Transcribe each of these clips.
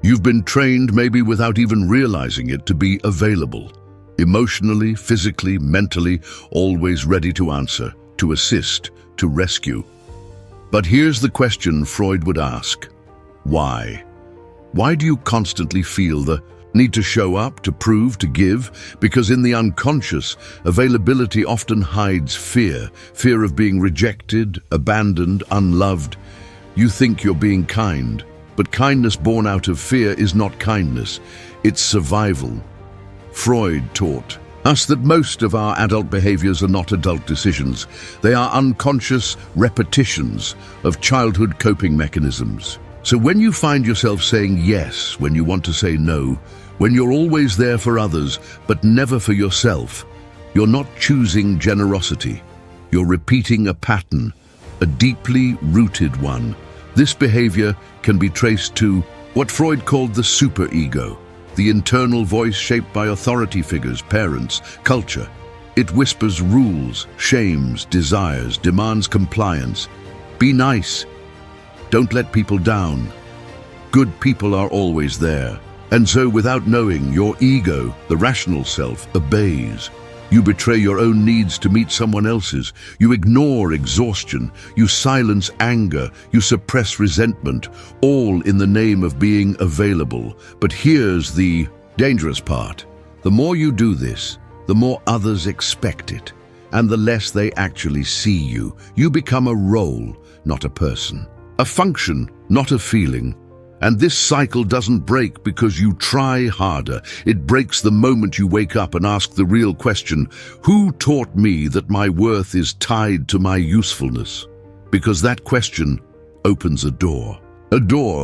You've been trained, maybe without even realizing it, to be available. Emotionally, physically, mentally, always ready to answer, to assist, to rescue. But here's the question Freud would ask. Why? Why do you constantly feel the need to show up, to prove, to give? Because in the unconscious, availability often hides fear. Fear of being rejected, abandoned, unloved. You think you're being kind, but kindness born out of fear is not kindness. It's survival. Freud taught us that most of our adult behaviors are not adult decisions. They are unconscious repetitions of childhood coping mechanisms. So when you find yourself saying yes when you want to say no, when you're always there for others but never for yourself, you're not choosing generosity. You're repeating a pattern, a deeply rooted one. This behavior can be traced to what Freud called the superego, the internal voice shaped by authority figures, parents, culture. It whispers rules, shames, desires, demands compliance. Be nice. Don't let people down. Good people are always there. And so, without knowing, your ego, the rational self, obeys. You betray your own needs to meet someone else's. You ignore exhaustion. You silence anger. You suppress resentment, all in the name of being available. But here's the dangerous part. The more you do this, the more others expect it, and the less they actually see you. You become a role, not a person. A function, not a feeling. And this cycle doesn't break because you try harder. It breaks the moment you wake up and ask the real question, who taught me that my worth is tied to my usefulness? Because that question opens a door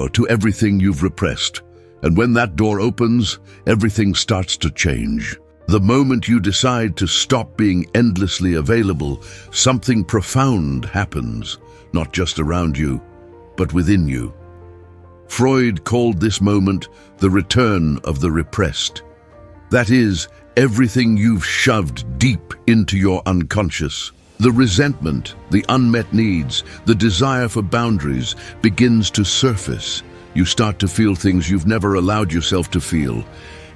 to everything you've repressed. And when that door opens, everything starts to change. The moment you decide to stop being endlessly available, something profound happens, not just around you, but within you. Freud called this moment the return of the repressed. That is, everything you've shoved deep into your unconscious. The resentment, the unmet needs, the desire for boundaries begins to surface. You start to feel things you've never allowed yourself to feel.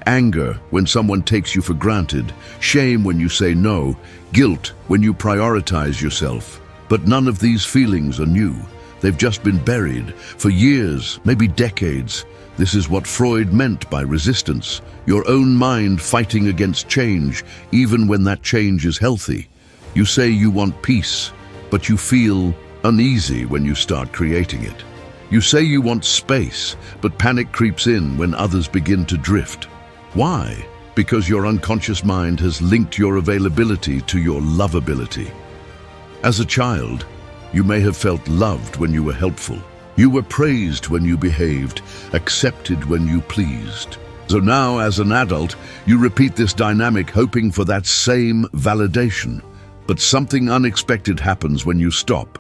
Anger when someone takes you for granted, shame when you say no, guilt when you prioritize yourself. But none of these feelings are new. They've just been buried for years, maybe decades. This is what Freud meant by resistance, your own mind fighting against change, even when that change is healthy. You say you want peace, but you feel uneasy when you start creating it. You say you want space, but panic creeps in when others begin to drift. Why? Because your unconscious mind has linked your availability to your lovability. As a child, you may have felt loved when you were helpful. You were praised when you behaved, accepted when you pleased. So now, as an adult, you repeat this dynamic hoping for that same validation. But something unexpected happens when you stop.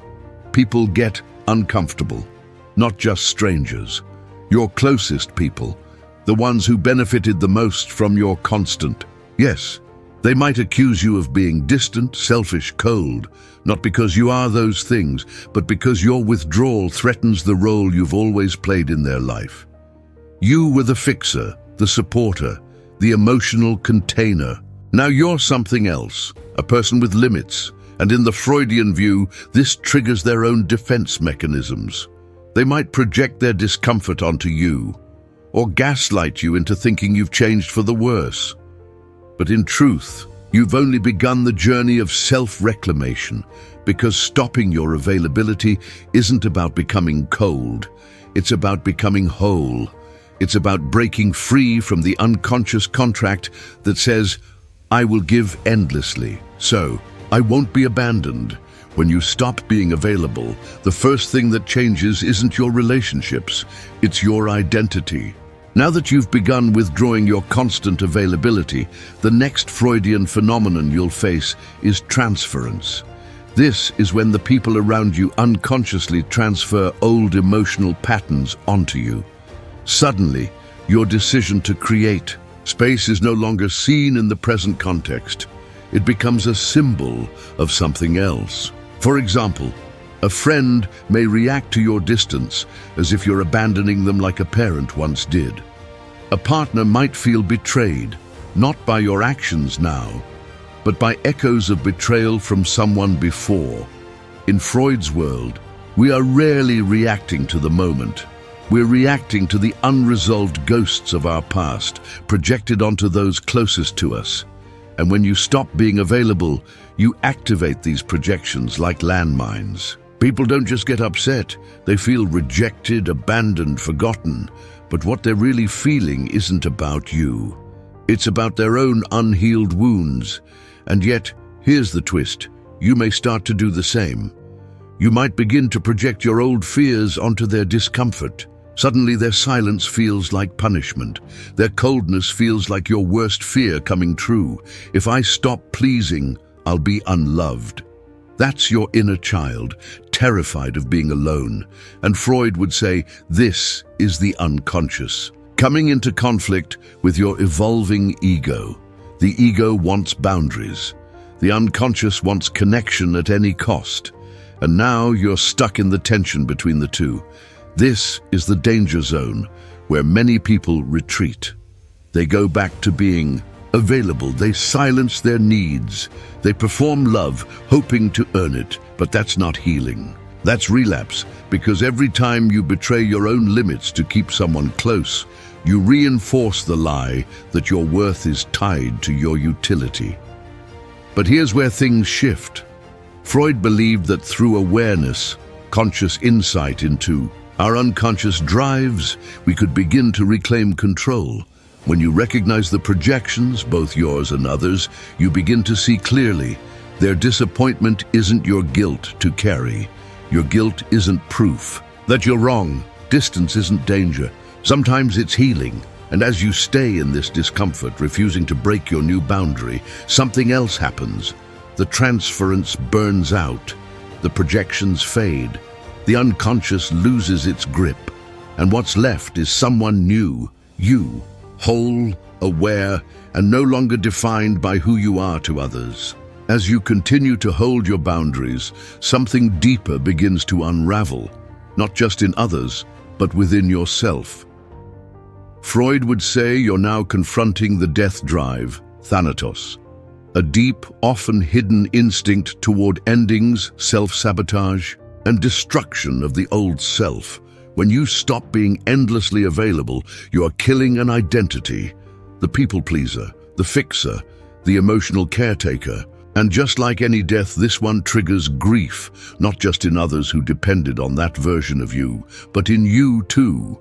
People get uncomfortable. Not just strangers. Your closest people. The ones who benefited the most from your constant. Yes, they might accuse you of being distant, selfish, cold. Not because you are those things, but because your withdrawal threatens the role you've always played in their life. You were the fixer, the supporter, the emotional container. Now you're something else, a person with limits, and in the Freudian view, this triggers their own defense mechanisms. They might project their discomfort onto you, or gaslight you into thinking you've changed for the worse. But in truth, you've only begun the journey of self-reclamation, because stopping your availability isn't about becoming cold. It's about becoming whole. It's about breaking free from the unconscious contract that says, I will give endlessly, so I won't be abandoned. When you stop being available, the first thing that changes isn't your relationships, it's your identity. Now that you've begun withdrawing your constant availability, the next Freudian phenomenon you'll face is transference. This is when the people around you unconsciously transfer old emotional patterns onto you. Suddenly, your decision to create space is no longer seen in the present context. It becomes a symbol of something else. For example, A friend may react to your distance as if you're abandoning them like a parent once did. A partner might feel betrayed, not by your actions now, but by echoes of betrayal from someone before. In Freud's world, we are rarely reacting to the moment. We're reacting to the unresolved ghosts of our past, projected onto those closest to us. And when you stop being available, you activate these projections like landmines. People don't just get upset, they feel rejected, abandoned, forgotten. But what they're really feeling isn't about you. It's about their own unhealed wounds. And yet, here's the twist. You may start to do the same. You might begin to project your old fears onto their discomfort. Suddenly their silence feels like punishment. Their coldness feels like your worst fear coming true. If I stop pleasing, I'll be unloved. That's your inner child, terrified of being alone. And Freud would say, this is the unconscious, coming into conflict with your evolving ego. The ego wants boundaries. The unconscious wants connection at any cost. And now you're stuck in the tension between the two. This is the danger zone where many people retreat. They go back to being available. They silence their needs. They perform love, hoping to earn it, but that's not healing. That's relapse, because every time you betray your own limits to keep someone close, you reinforce the lie that your worth is tied to your utility. But here's where things shift. Freud believed that through awareness, conscious insight into our unconscious drives, we could begin to reclaim control. When you recognize the projections, both yours and others, you begin to see clearly. Their disappointment isn't your guilt to carry. Your guilt isn't proof that you're wrong. Distance isn't danger. Sometimes it's healing. And as you stay in this discomfort, refusing to break your new boundary, something else happens. The transference burns out. The projections fade. The unconscious loses its grip, and what's left is someone new, you, whole, aware, and no longer defined by who you are to others. As you continue to hold your boundaries, something deeper begins to unravel, not just in others, but within yourself. Freud would say you're now confronting the death drive, thanatos, a deep, often hidden instinct toward endings, self-sabotage, and destruction of the old self. When you stop being endlessly available, you are killing an identity, the people pleaser, the fixer, the emotional caretaker. And just like any death, this one triggers grief, not just in others who depended on that version of you, but in you too.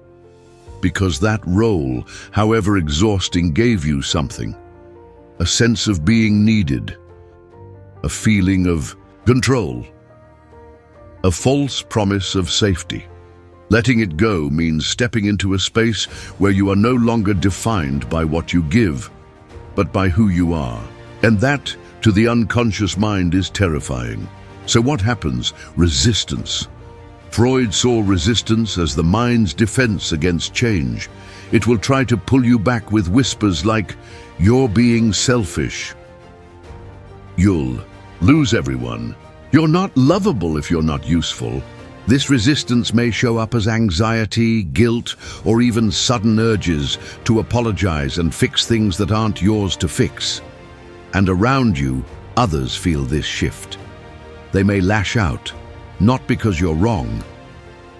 Because that role, however exhausting, gave you something. A sense of being needed, a feeling of control, a false promise of safety. Letting it go means stepping into a space where you are no longer defined by what you give, but by who you are. And that, to the unconscious mind, is terrifying. So what happens? Resistance. Freud saw resistance as the mind's defense against change. It will try to pull you back with whispers like, "You're being selfish. You'll lose everyone. You're not lovable if you're not useful." This resistance may show up as anxiety, guilt, or even sudden urges to apologize and fix things that aren't yours to fix. And around you, others feel this shift. They may lash out, not because you're wrong,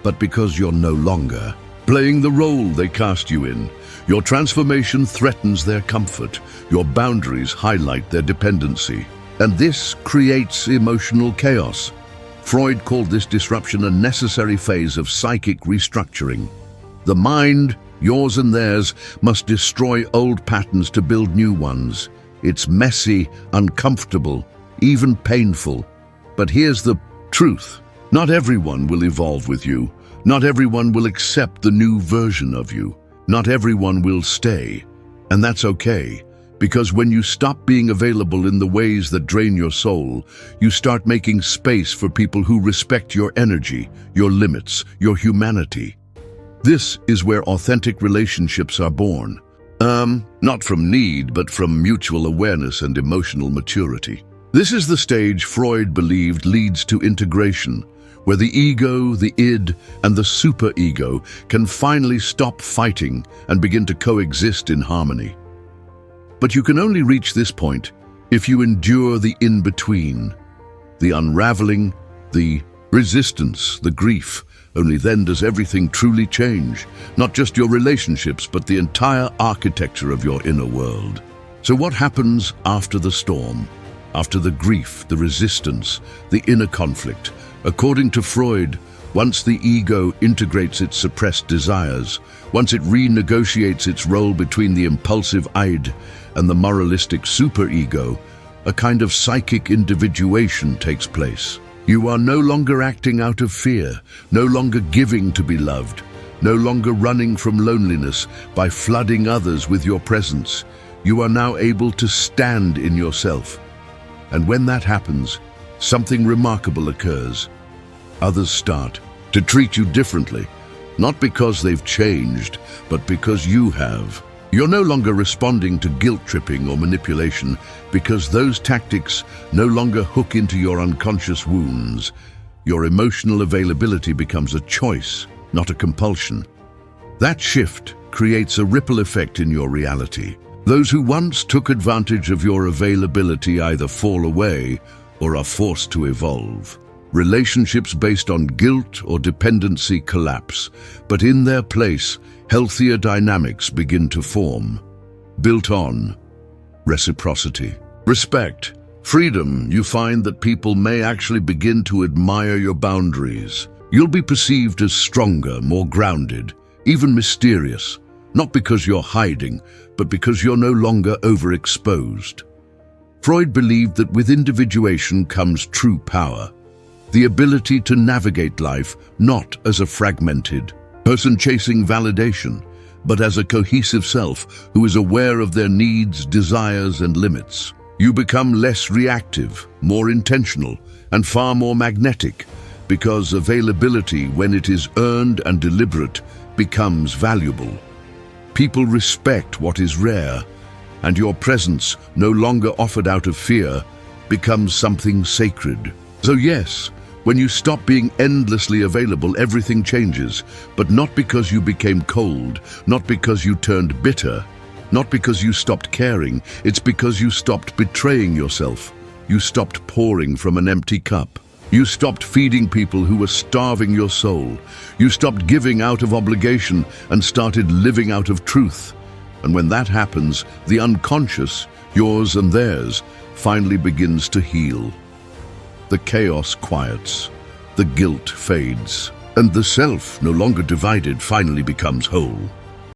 but because you're no longer playing the role they cast you in. Your transformation threatens their comfort. Your boundaries highlight their dependency. And this creates emotional chaos. Freud called this disruption a necessary phase of psychic restructuring. The mind, yours and theirs, must destroy old patterns to build new ones. It's messy, uncomfortable, even painful. But here's the truth. Not everyone will evolve with you. Not everyone will accept the new version of you. Not everyone will stay. And that's okay. Because when you stop being available in the ways that drain your soul, you start making space for people who respect your energy, your limits, your humanity. This is where authentic relationships are born. Not from need, but from mutual awareness and emotional maturity. This is the stage Freud believed leads to integration, where the ego, the id, and the superego can finally stop fighting and begin to coexist in harmony. But you can only reach this point if you endure the in-between, the unraveling, the resistance, the grief. Only then does everything truly change, not just your relationships, but the entire architecture of your inner world. So what happens after the storm? After the grief, the resistance, the inner conflict? According to Freud, once the ego integrates its suppressed desires, once it renegotiates its role between the impulsive id and the moralistic superego, a kind of psychic individuation takes place. You are no longer acting out of fear, no longer giving to be loved, no longer running from loneliness by flooding others with your presence. You are now able to stand in yourself. And when that happens, something remarkable occurs. Others start to treat you differently, not because they've changed, but because you have. You're no longer responding to guilt-tripping or manipulation because those tactics no longer hook into your unconscious wounds. Your emotional availability becomes a choice, not a compulsion. That shift creates a ripple effect in your reality. Those who once took advantage of your availability either fall away or are forced to evolve. Relationships based on guilt or dependency collapse, but in their place, healthier dynamics begin to form, built on reciprocity, respect, freedom. You find that people may actually begin to admire your boundaries. You'll be perceived as stronger, more grounded, even mysterious, not because you're hiding, but because you're no longer overexposed. Freud believed that with individuation comes true power, the ability to navigate life not as a fragmented person chasing validation, but as a cohesive self who is aware of their needs, desires, and limits. You become less reactive, more intentional, and far more magnetic, because availability, when it is earned and deliberate, becomes valuable. People respect what is rare, and your presence, no longer offered out of fear, becomes something sacred. So yes, when you stop being endlessly available, everything changes, but not because you became cold, not because you turned bitter, not because you stopped caring. It's because you stopped betraying yourself. You stopped pouring from an empty cup. You stopped feeding people who were starving your soul. You stopped giving out of obligation and started living out of truth. And when that happens, the unconscious, yours and theirs, finally begins to heal. The chaos quiets, the guilt fades, and the self, no longer divided, finally becomes whole.